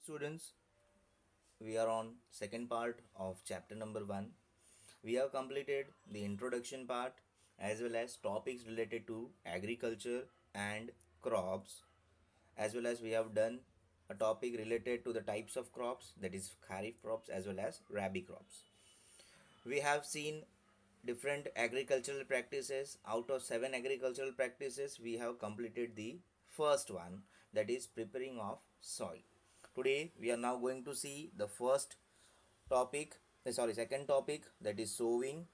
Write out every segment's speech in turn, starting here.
Students, we are on second part of chapter number 1. We have completed the introduction part as well as topics related to agriculture and crops, as well as we have done a topic related to the types of crops, that is kharif crops as well as rabi crops. We have seen different agricultural practices. Out of 7 agricultural practices, we have completed the first one, that is preparing of soil. Today we are now going to see the second topic, that is sowing,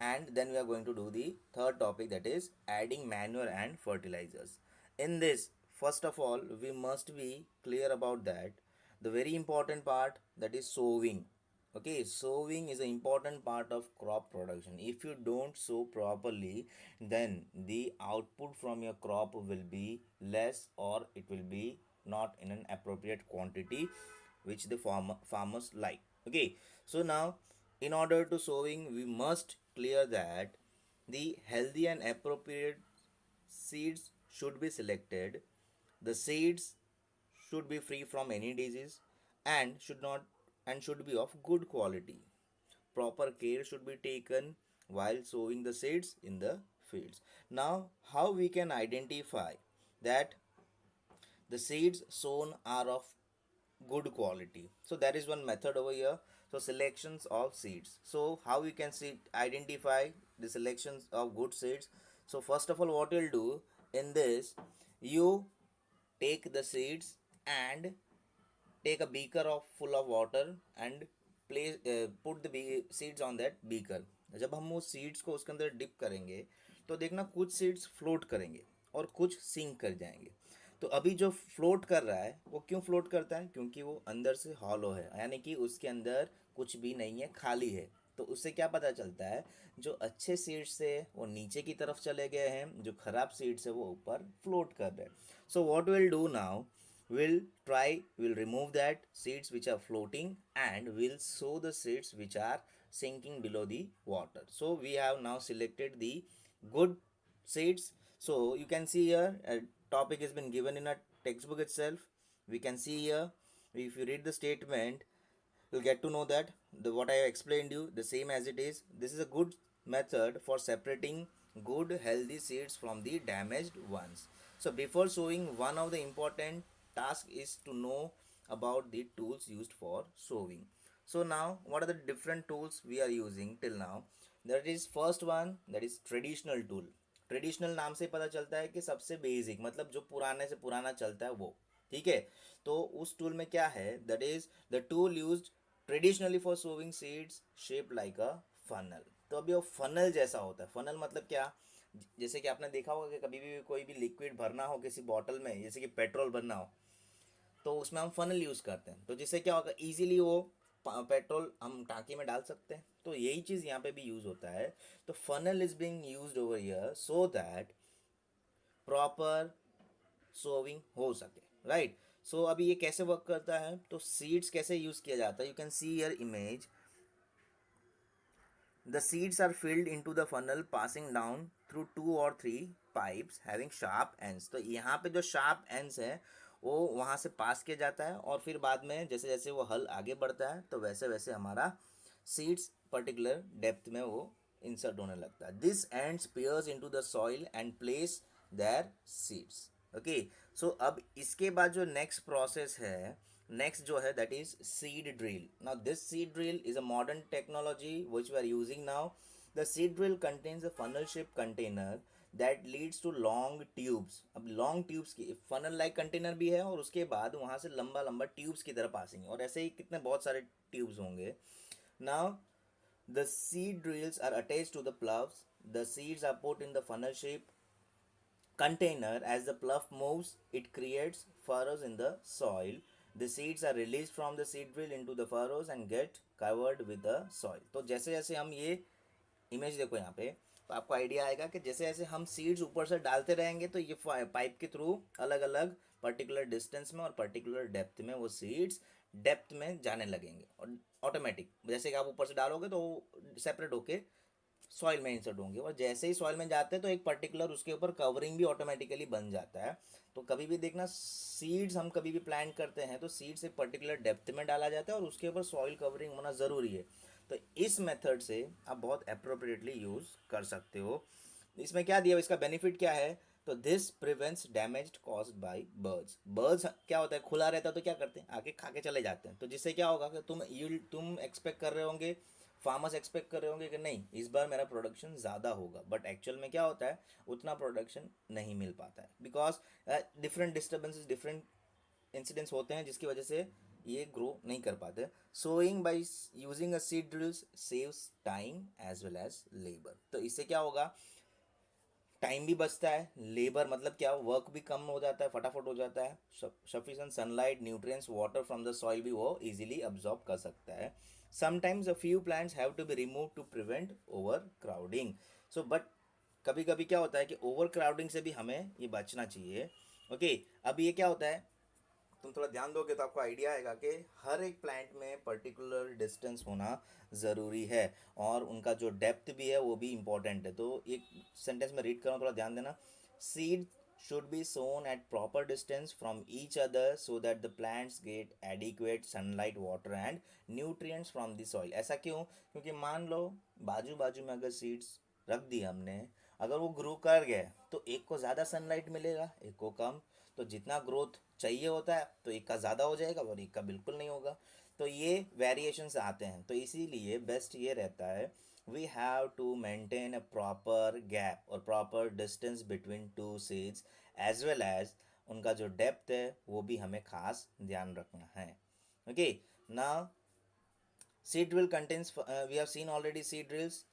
and then we are going to do the third topic, that is adding manure and fertilizers. In this, first of all, we must be clear about that the very important part, that is sowing. Okay, sowing is an important part of crop production. If you don't sow properly, then the output from your crop will be less, or it will be not in an appropriate quantity which the farmers like. Okay, so now in order to sowing, we must clear that the healthy and appropriate seeds should be selected. The seeds should be free from any disease and should be of good quality. Proper care should be taken while sowing the seeds in the fields. Now, how we can identify that the seeds sown are of good quality? So there is one method over here. So selections of seeds. So how we can see identify the selections of good seeds? So first of all, what you'll do in this, you take the seeds and take a beaker of full of water and place put the seeds on that beaker. जब हम वो seeds को उसके अंदर dip करेंगे तो देखना कुछ सीड्स फ्लोट करेंगे और कुछ सिंक कर जाएंगे. तो अभी जो फ्लोट कर रहा है वो क्यों फ्लोट करता है? क्योंकि वो अंदर से हॉलो है, यानी कि उसके अंदर कुछ भी नहीं है, खाली है. तो उससे क्या पता चलता है? जो अच्छे सीड्स थे वो नीचे की तरफ चले गए हैं, जो खराब सीड्स है वो ऊपर फ्लोट कर रहे हैं. So what will do now, we'll remove that seeds which are floating and we'll sow the seeds which are sinking below the water. So we have now selected the good seeds. So you can see here a topic has been given in a textbook itself. We can see here, if you read the statement, you'll get to know that what I have explained you the same as it is. This is a good method for separating good healthy seeds from the damaged ones. So before sowing, one of the important task is to know about the tools used for sowing. So now what are the different tools we are using till now? That is first one, that is traditional tool. Traditional नाम से पता चलता है कि सबसे basic, मतलब जो पुराने से पुराना चलता है वो. ठीक है, तो उस टूल में क्या है? That is the tool used traditionally for sowing seeds shape like a funnel. तो अभी वो फनल जैसा होता है. फनल मतलब क्या? जैसे कि आपने देखा होगा कि कभी भी कोई भी लिक्विड भरना हो किसी बॉटल में, जैसे कि पेट्रोल भरना हो, तो उसमें हम फनल यूज़ करते हैं. तो जिससे क्या होगा, ईजिली वो पेट्रोल हम टाँकी में डाल सकते हैं. तो यही चीज़ यहाँ पे भी यूज़ होता है. तो funnel is being used over here so that proper sowing हो सके, राइट. सो अभी ये कैसे वर्क करता है? तो सीड्स कैसे यूज़ किया जाता है? You can see here image. The seeds are filled into the funnel passing down through 2 or 3 pipes having sharp ends. तो यहाँ पे जो sharp ends है वो वहाँ से पास किया जाता है और फिर बाद में जैसे जैसे वो हल आगे बढ़ता है तो वैसे वैसे हमारा सीड्स पर्टिकुलर डेप्थ में वो इंसर्ट होने लगता है. This ends pierce into the soil and place their seeds. Okay, so अब इसके बाद जो नेक्स्ट प्रोसेस है, next जो है, that is seed drill. Now this seed drill is a modern technology which we are using now. The seed drill contains a funnel shaped container that leads to long tubes. अब long tubes की funnel like container भी है और उसके बाद वहाँ से लंबा लंबा tubes की तरह पासिंग, और ऐसे ही कितने बहुत सारे tubes होंगे. Now the seed drills are attached to the ploughs. The seeds are put in the funnel shaped container. As the plough moves, it creates furrows in the soil. The seeds are released from the seed drill into the furrows and get covered with the soil. तो जैसे जैसे हम ये image देखो यहाँ पे, तो आपको आइडिया आएगा कि जैसे जैसे हम सीड्स ऊपर से डालते रहेंगे तो ये पाइप के थ्रू अलग अलग पर्टिकुलर डिस्टेंस में और पर्टिकुलर डेप्थ में वो सीड्स डेप्थ में जाने लगेंगे और ऑटोमेटिक. जैसे कि आप ऊपर से डालोगे तो सेपरेट होके सॉइल में इंसर्ट होंगे, और जैसे ही सॉइल में जाते हैं तो एक पर्टिकुलर उसके ऊपर कवरिंग भी ऑटोमेटिकली बन जाता है। तो कभी भी देखना, सीड्स हम कभी भी प्लांट करते हैं तो सीड्स एक पर्टिकुलर डेप्थ में डाला जाता है और उसके ऊपर सॉइल कवरिंग होना ज़रूरी है। तो इस मेथड से आप बहुत अप्रोप्रिएटली यूज़ कर सकते हो। इसमें क्या दिया, इसका बेनिफिट क्या है, तो this prevents damage caused by birds. Birds क्या होता है, खुला रहता है तो क्या करते हैं, आके खा के चले जाते हैं। तो जिससे क्या होगा कि तुम एक्सपेक्ट कर रहे होंगे, फार्मर्स एक्सपेक्ट कर रहे होंगे कि नहीं इस बार मेरा प्रोडक्शन ज़्यादा होगा, बट एक्चुअल में क्या होता है, उतना प्रोडक्शन नहीं मिल पाता है, because different disturbances, different incidents होते हैं जिसकी वजह से ये ग्रो नहीं कर पाते। Sowing by using a seed drills saves time as well as labour. तो इससे क्या होगा, टाइम भी बचता है, लेबर मतलब क्या, वर्क भी कम हो जाता है, फटाफट हो जाता है। Sufficient sunlight, nutrients, water from the soil भी वो इजीली अब्जॉर्ब कर सकता है। Sometimes a few plants have to be remove to prevent overcrowding. So but कभी कभी क्या होता है कि ओवर क्राउडिंग से भी हमें ये बचना चाहिए। ओके, अब ये क्या होता है, तुम थोड़ा ध्यान दोगे तो आपको आइडिया आएगा कि हर एक प्लांट में पर्टिकुलर डिस्टेंस होना ज़रूरी है, और उनका जो डेप्थ भी है वो भी इम्पोर्टेंट है। तो एक सेंटेंस में रीड कर रहा हूँ, थोड़ा ध्यान देना। Seed should be sown at proper distance from each other so that the plants get adequate sunlight, water and nutrients from the soil। ऐसा क्यों, क्योंकि मान लो बाजू बाजू में अगर सीड्स रख दी हमने, अगर वो ग्रो कर गए तो एक को ज़्यादा सनलाइट मिलेगा, एक को कम। तो जितना ग्रोथ चाहिए होता है तो एक का ज़्यादा हो जाएगा और एक का बिल्कुल नहीं होगा। तो ये वेरिएशंस आते हैं, तो इसीलिए बेस्ट ये रहता है, we have to maintain a proper gap और proper distance between two seeds as well as उनका जो डेप्थ है वो भी हमें खास ध्यान रखना है। Okay, now seed drill contains we have seen already seed drills.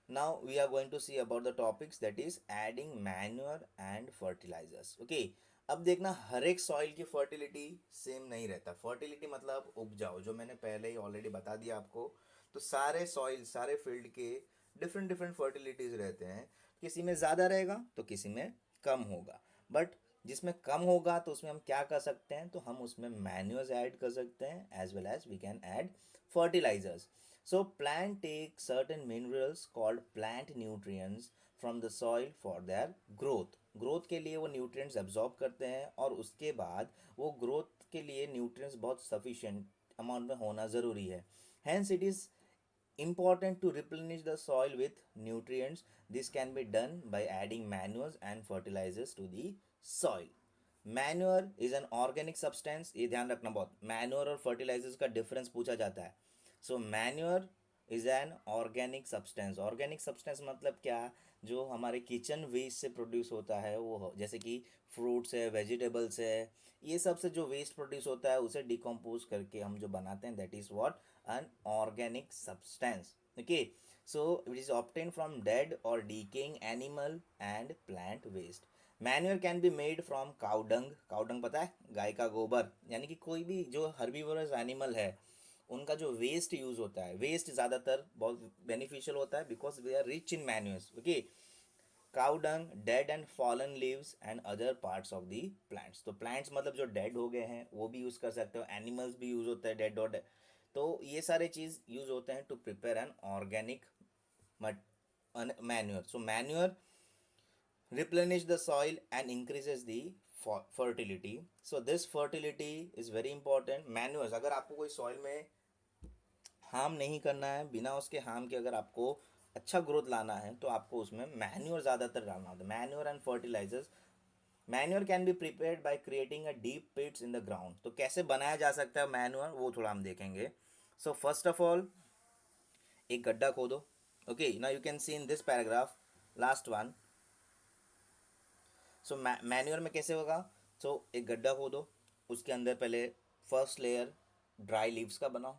Now we are going to see about the topics that is adding manure and fertilizers। okay, अब देखना हर एक सॉइल की फर्टिलिटी सेम नहीं रहता। फर्टिलिटी मतलब उपजाऊ, जो मैंने पहले ही ऑलरेडी बता दिया आपको। तो सारे सॉइल, सारे फील्ड के डिफरेंट डिफरेंट फर्टिलिटीज रहते हैं, किसी में ज़्यादा रहेगा तो किसी में कम होगा। बट जिसमें कम होगा तो उसमें हम क्या कर सकते हैं, तो हम उसमें मैन्यूर्स ऐड कर सकते हैं as well as we can add fertilizers। So plant take certain minerals called plant nutrients from the soil for their growth। Growth के लिए वो न्यूट्रिएंट्स एब्जॉर्ब करते हैं और उसके बाद वो ग्रोथ के लिए न्यूट्रिएंट्स बहुत सफिशिएंट अमाउंट में होना ज़रूरी है। Hence it is important to replenish the soil with nutrients। This can be done by adding manures and fertilizers to the soil। Manure is an organic substance, ये ध्यान रखना बहुत, मैन्योर और फर्टिलाइजर्स का डिफरेंस पूछा जाता है। So manure is an organic substance. Organic substance मतलब क्या, जो हमारे किचन वेस्ट से प्रोड्यूस होता है वो हो, जैसे कि फ्रूट्स है, वेजिटेबल्स है, ये सब से जो वेस्ट प्रोड्यूस होता है उसे डिकम्पोज करके हम जो बनाते हैं, that is what an organic substance. Okay, so it is obtain from dead और decaying animal and plant waste. Manure can be made from cowdung. Cowdung पता है, गाय का गोबर, यानी कि कोई भी जो हर्बीवोरस एनिमल है उनका जो वेस्ट यूज होता है, वेस्ट ज़्यादातर बहुत बेनिफिशियल होता है because we are rich in manures. Okay, cow dung, dead and fallen leaves and other parts of the plants. तो प्लांट्स मतलब जो डेड हो गए हैं वो भी यूज़ कर सकते हो, एनिमल्स भी यूज़ होता है डेड और तो ये सारे चीज़ यूज़ होते हैं to prepare an organic manure. So manure replenish the soil and increases the fertility। so this fertility is very important। Manures, अगर आपको कोई सॉइल में हार्म नहीं करना है, बिना उसके हार्म के अगर आपको अच्छा ग्रोथ लाना है तो आपको उसमें मैन्योर ज़्यादातर डालना होता है। Manure and fertilisers. Manure can be prepared by creating a deep pits in the ground. तो कैसे बनाया जा सकता है मैन्योर, वो थोड़ा हम देखेंगे। सो फर्स्ट ऑफ ऑल एक गड्ढा खोदो। Okay, now you can C in this paragraph last one. So manure में कैसे होगा, सो एक गड्ढा खोदो, उसके अंदर पहले फर्स्ट लेयर ड्राई लीव्स का बनाओ,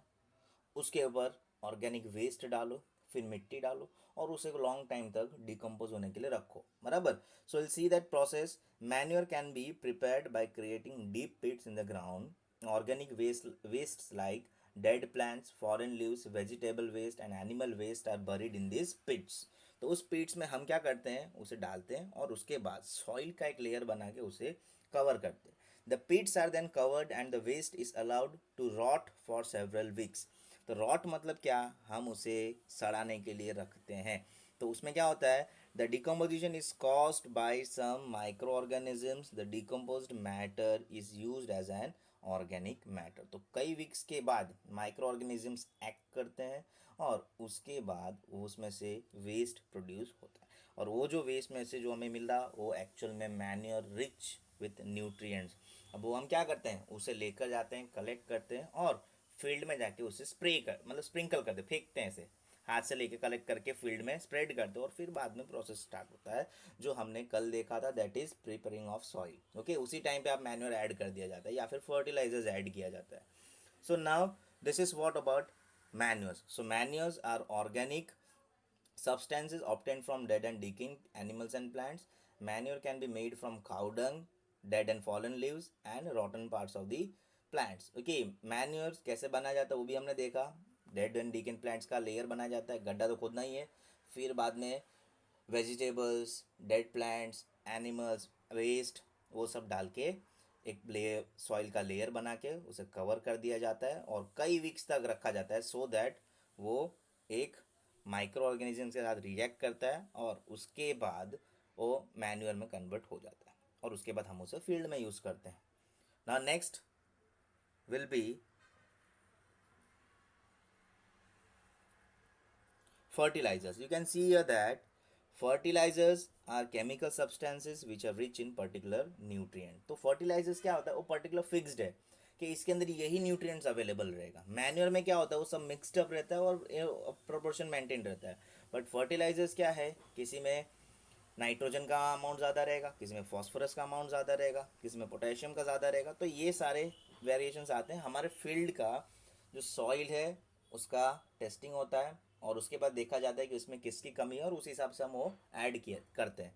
उसके ऊपर ऑर्गेनिक वेस्ट डालो, फिर मिट्टी डालो और उसे लॉन्ग टाइम तक डिकम्पोज होने के लिए रखो, बराबर। So will see that process. Manure can be prepared by creating deep pits in the ground. Organic waste like dead plants, foreign leaves, vegetable waste and animal waste are buried in this pits. तो उस पिट्स में हम क्या करते हैं, उसे डालते हैं और उसके बाद सॉइल का एक लेयर बना के उसे कवर करते हैं। The pits are then covered and the waste is allowed to rot for several weeks. तो रॉट मतलब क्या, हम उसे सड़ाने के लिए रखते हैं। तो उसमें क्या होता है, the decomposition is caused by some microorganisms, the decomposed matter is used as an organic matter. तो कई वीक्स के बाद माइक्रो ऑर्गेनिजम्स एक्ट करते हैं और उसके बाद उसमें से वेस्ट प्रोड्यूस होता है, और वो जो वेस्ट में से जो हमें मिल रहा वो एक्चुअल में मैन्योर रिच विथ न्यूट्रिएंट्स। अब वो हम क्या करते हैं, उसे लेकर जाते हैं, कलेक्ट करते हैं और फील्ड में जाके उसे स्प्रे कर मतलब स्प्रिंकल करते, फेंकते हैं ऐसे, हाथ से लेके कलेक्ट करके फील्ड में स्प्रेड करते हैं, और फिर बाद में प्रोसेस स्टार्ट होता है जो हमने कल देखा था, that is preparing of soil. Okay, उसी टाइम पे आप मैन्योर ऐड कर दिया जाता है या फिर फर्टिलाइजर्स ऐड किया जाता है। So now this is what about manures. So manures are organic substances obtained from dead and decaying animals and plants. Manure can be made from cow dung, dead and fallen leaves and rotten parts of the plants. Okay, manure कैसे बनाया जाता है वो भी हमने देखा। Dead and decane plants का layer बनाया जाता है, गड्ढा तो खोदना ही है, फिर बाद में vegetables, dead plants, animals waste वो सब डाल के एक लेयर, सॉइल का लेयर बना के उसे कवर कर दिया जाता है और कई वीक्स तक रखा जाता है, सो दैट वो एक माइक्रो ऑर्गेनिज्म के साथ रिएक्ट करता है और उसके बाद वो मैन्यूअर में कन्वर्ट हो जाता है और उसके बाद हम उसे फील्ड में यूज़ करते हैं। Now next will be fertilizers. You can see here that fertilizers are chemical substances which are rich in particular nutrient. तो fertilizers क्या होता है, वो particular fixed है कि इसके अंदर यही न्यूट्रिएंट्स अवेलेबल रहेगा। मैन्योर में क्या होता है, वो सब मिक्सड अप रहता है और प्रोपोर्शन मेंटेन रहता है। बट फर्टिलाइजर्स क्या है, किसी में नाइट्रोजन का अमाउंट ज़्यादा रहेगा, किसी में फॉस्फोरस का अमाउंट ज़्यादा रहेगा, किसी में पोटेशियम का ज़्यादा रहेगा। तो ये सारे वेरिएशंस आते हैं। हमारे फील्ड का जो सॉइल है उसका टेस्टिंग होता है और उसके बाद देखा जाता है कि उसमें किसकी कमी है और उस हिसाब से हम वो ऐड किए करते हैं।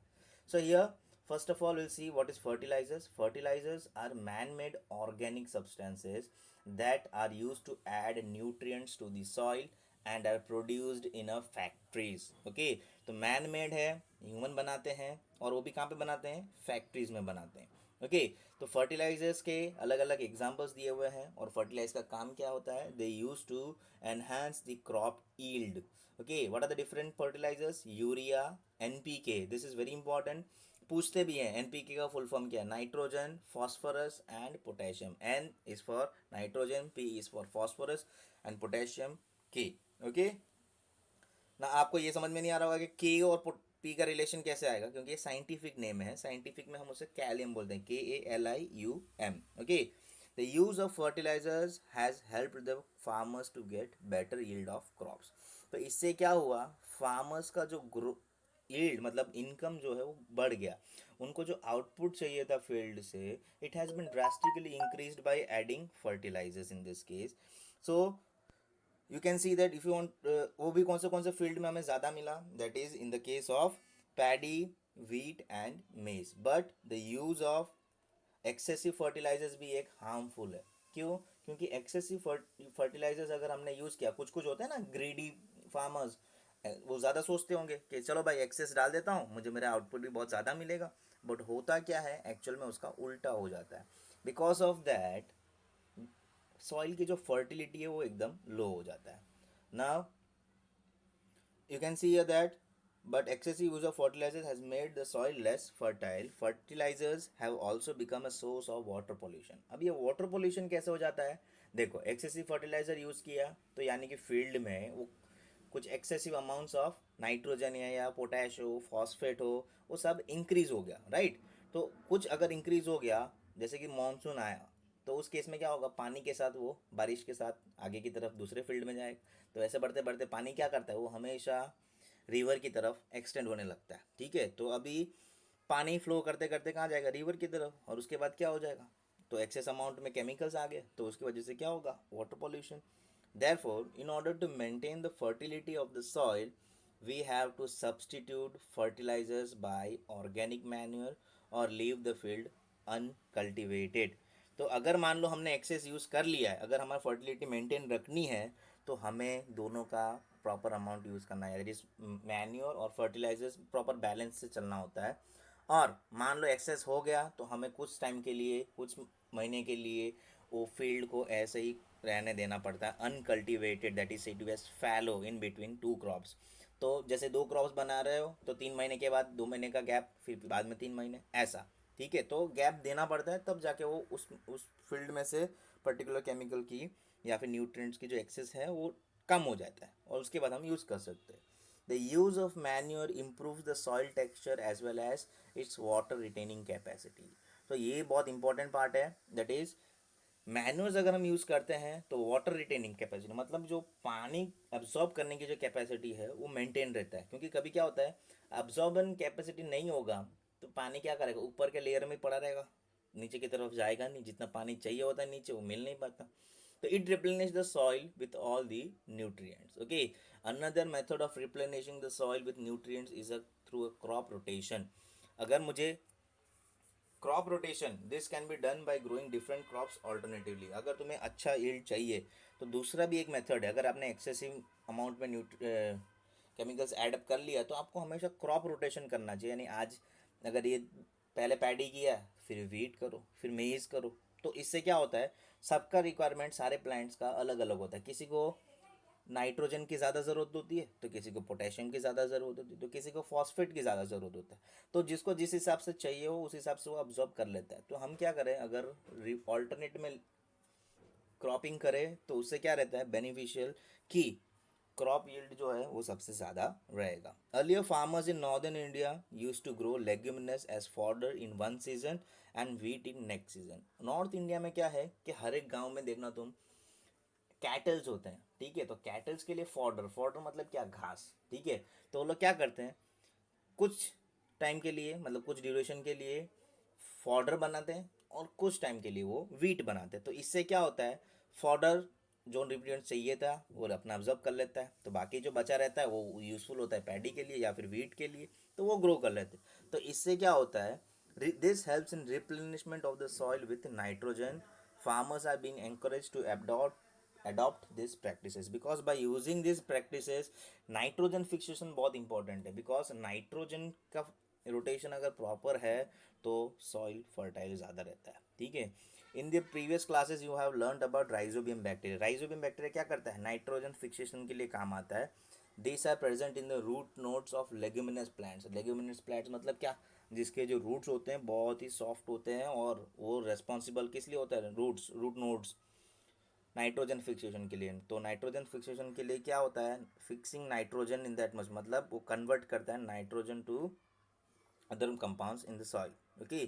So here first of all we'll see what is fertilizers. Fertilizers are man-made organic substances that are used to add nutrients to the soil and are produced in a factories. Okay, तो man made है, human बनाते हैं और वो भी कहाँ पे बनाते हैं, फैक्ट्रीज में बनाते हैं। ओके, तो फर्टिलाइजर्स के अलग अलग एग्जांपल्स दिए हुए हैं और फर्टिलाइज का काम क्या होता है, they use to enhance the crop yield. Okay, what are the different fertilisers, urea, NPK, this is very important, पूछते भी हैं एनपीके का फुल फॉर्म क्या है, nitrogen, phosphorus and potassium. N is for nitrogen, P is for phosphorus and potassium K. Okay, ना आपको ये समझ में नहीं आ रहा होगा कि के और पी का रिलेशन कैसे आएगा, क्योंकि ये साइंटिफिक नेम है, साइंटिफिक में हम उसे कैलियम बोलते हैं, KALIUM। Okay, the use of fertilisers has helped the farmers to get better yield of crops. तो इससे क्या हुआ, फार्मर्स का जो यील्ड मतलब इनकम जो है वो बढ़ गया, उनको जो आउटपुट चाहिए था फील्ड से, it has been drastically increased by adding fertilisers in this case. So you can see that if you want, वो भी कौन से फील्ड में हमें ज़्यादा मिला, that is in the case of paddy, wheat and maize. But the use of excessive fertilisers भी एक हार्मफुल है। क्यों, क्योंकि एक्सेसिव फर्टिलाइजर्स अगर हमने यूज़ किया, कुछ कुछ होता है ना ग्रीडी फार्मर्स, वो ज़्यादा सोचते होंगे कि चलो भाई एक्सेस डाल देता हूँ, मुझे मेरा आउटपुट भी बहुत ज़्यादा मिलेगा। बट होता क्या है, एक्चुअल में उसका उल्टा हो जाता है। बिकॉज ऑफ दैट सॉइल की जो फर्टिलिटी है वो एकदम लो हो जाता है। Now you can see here that but excessive use of fertilizers has made the soil less fertile. Fertilizers have also become a source of water pollution. अब ये water pollution कैसे हो जाता है, देखो एक्सेसिव फर्टिलाइजर यूज़ किया तो यानी कि फील्ड में वो कुछ एक्सेसिव अमाउंट्स ऑफ नाइट्रोजन है या पोटैश हो, फॉस्फेट हो, वो सब इंक्रीज हो गया, राइट। तो कुछ अगर इंक्रीज हो गया, जैसे कि मानसून आया, तो उस केस में क्या होगा, पानी के साथ वो बारिश के साथ आगे की तरफ दूसरे फील्ड में जाएगा। तो ऐसे बढ़ते बढ़ते पानी क्या करता है, वो हमेशा रिवर की तरफ एक्सटेंड होने लगता है। ठीक है, तो अभी पानी फ्लो करते करते कहाँ जाएगा, रिवर की तरफ, और उसके बाद क्या हो जाएगा, तो एक्सेस अमाउंट में केमिकल्स आ गए, तो उसकी वजह से क्या होगा, water pollution. Therefore, in order to maintain the fertility of the soil, we have to substitute fertilizers by organic manure or leave the field uncultivated. तो अगर मान लो हमने एक्सेस यूज़ कर लिया है, अगर हमारा फर्टिलिटी मेंटेन रखनी है, तो हमें दोनों का प्रॉपर अमाउंट यूज़ करना है, दैट इज मैन्योर और फर्टिलाइजर्स प्रॉपर बैलेंस से चलना होता है। और मान लो एक्सेस हो गया तो हमें कुछ टाइम के लिए, कुछ महीने के लिए वो फील्ड को ऐसे ही रहने देना पड़ता है, uncultivated, that is said to as fallow in between two crops. तो जैसे 2 क्रॉप्स बना रहे हो तो 3 महीने के बाद 2 महीने का गैप, फिर बाद में 3 महीने, ऐसा। ठीक है, तो गैप देना पड़ता है, तब जाके वो उस फील्ड में से पर्टिकुलर केमिकल की या फिर न्यूट्रिएंट्स की जो एक्सेस है वो कम हो जाता है, और उसके बाद हम यूज़ कर सकते हैं। The use of manure improve the soil texture as well as its water retaining capacity. तो ये बहुत इंपॉर्टेंट पार्ट है, दैट इज़ मैन्योर्स अगर हम यूज़ करते हैं तो वाटर रिटेनिंग कैपेसिटी, मतलब जो पानी अब्जॉर्ब करने की जो कैपेसिटी है वो मेंटेन रहता है। क्योंकि कभी क्या होता है, अब्जॉर्बन कैपेसिटी नहीं होगा तो पानी क्या करेगा, ऊपर के लेयर में पड़ा रहेगा, नीचे की तरफ जाएगा नहीं, जितना पानी चाहिए होता है नीचे वो मिल नहीं पाता। तो it replenish the soil with all the nutrients. Okay, another method of replenishing the soil with nutrients is a through a crop rotation. अगर मुझे crop rotation, this can be done by growing different crops alternatively. अगर तुम्हें अच्छा yield चाहिए तो दूसरा भी एक मेथड है, अगर आपने एक्सेसिव अमाउंट में केमिकल्स ऐडअप कर लिया तो आपको हमेशा क्रॉप रोटेशन करना चाहिए। यानी आज अगर ये पहले पैडी किया, फिर वीट करो, फिर मेज़ करो, तो इससे क्या होता है, सबका रिक्वायरमेंट सारे प्लांट्स का अलग अलग होता है। किसी को नाइट्रोजन की ज़्यादा ज़रूरत होती है, तो किसी को पोटेशियम की ज़्यादा ज़रूरत होती है, तो किसी को फॉस्फेट की ज़्यादा ज़रूरत होता है। तो जिसको जिस हिसाब से चाहिए हो उस हिसाब से वो अब्जॉर्ब कर लेता है। तो हम क्या करें, अगर ऑल्टरनेट में क्रॉपिंग करें तो उससे क्या रहता है बेनिफिशियल, कि क्रॉप यील्ड जो है वो सबसे ज़्यादा रहेगा। Earlier farmers in northern India use to grow leguminous as fodder in one season and wheat in next season. North India में क्या है कि हर एक गांव में देखना तुम कैटल्स होते हैं। ठीक है, तो कैटल्स के लिए फॉर्डर, फॉर्डर मतलब क्या, घास। ठीक है, तो वो लोग क्या करते हैं, कुछ टाइम के लिए, मतलब कुछ ड्यूरेशन के लिए फॉर्डर बनाते हैं, और कुछ टाइम के लिए वो वीट बनाते हैं। तो इससे क्या होता है, फॉर्डर जो न्यूट्रिएंट्स चाहिए था वो अपना ऑब्जर्व कर लेता है, तो बाकी जो बचा रहता है वो यूज़फुल होता है पैडी के लिए या फिर वीट के लिए, तो वो ग्रो कर लेते हैं। तो इससे क्या होता है, this helps in replenishment of the soil with nitrogen. Farmers are being encourage to adopt these practices, because by using these practices nitrogen fixation बहुत इंपॉर्टेंट है, बिकॉज नाइट्रोजन का रोटेशन अगर प्रॉपर है तो सॉइल फर्टाइल ज़्यादा रहता है। ठीक है, in the previous classes you have learned about rhizobium bacteria. Rhizobium bacteria क्या करता है, नाइट्रोजन फिक्सेशन के लिए काम आता है। This are present in the root nodes of leguminous plants. Leguminous plants मतलब क्या, जिसके जो रूट्स होते हैं बहुत ही सॉफ्ट होते हैं, और वो रेस्पॉन्सिबल किस लिए होता है, रूट नोड्स नाइट्रोजन फिक्सेशन के लिए। तो नाइट्रोजन फिक्सेशन के लिए क्या होता है, fixing nitrogen in that much, मतलब वो कन्वर्ट करता है nitrogen to other compounds in the soil. Okay,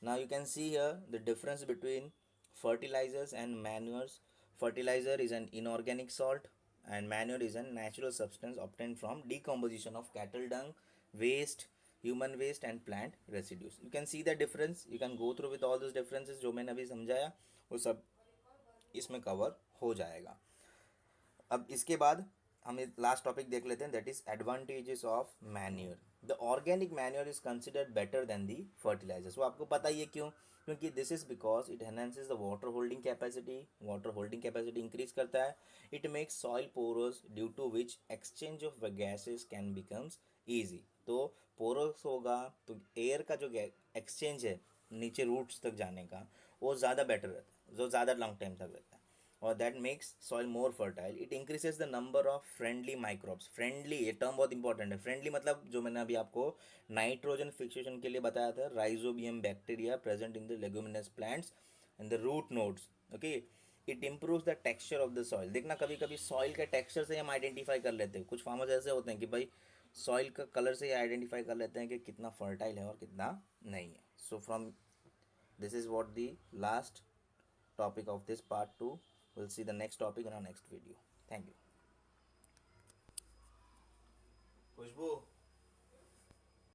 now you can see here the difference between fertilizers and manures. Fertilizer is an inorganic salt and manure is a natural substance obtained from decomposition of cattle dung, waste, human waste and plant residues. You can see the difference, you can go through with all those differences जो मैंने अभी समझाया वो सब इसमें cover हो जाएगा। अब इसके बाद हम लास्ट टॉपिक देख लेते हैं, that is advantages of manure. The organic manure is considered better than the fertilizers. वो आपको पता ही है क्यों, क्योंकि this is because it enhances the water holding capacity. Water holding capacity increase करता है। It makes soil porous due to which exchange of gases can becomes easy. तो पोरस होगा तो एयर का जो एक्सचेंज है नीचे रूट्स तक जाने का वो ज़्यादा बेटर रहता है, जो ज़्यादा लॉन्ग टाइम तक रहता है, और that makes soil more fertile. It increases the number of friendly microbes. Friendly ये टर्म बहुत इंपॉर्टेंट है। फ्रेंडली मतलब जो मैंने अभी आपको नाइट्रोजन फिक्सेशन के लिए बताया था, rhizobium bacteria present in the leguminous plants in the root nodes. Okay, it improves the texture of the soil. देखना कभी कभी सॉइल के टेक्सचर से हम आइडेंटिफाई कर लेते हैं। कुछ फार्मर्स ऐसे होते हैं कि भाई सॉइल का कलर से ही आइडेंटिफाई कर लेते हैं कि कितना फर्टाइल है और कितना नहीं है। So from this is what the last topic of this part 2. We'll see the next topic in our next video. Thank you. Khushboo.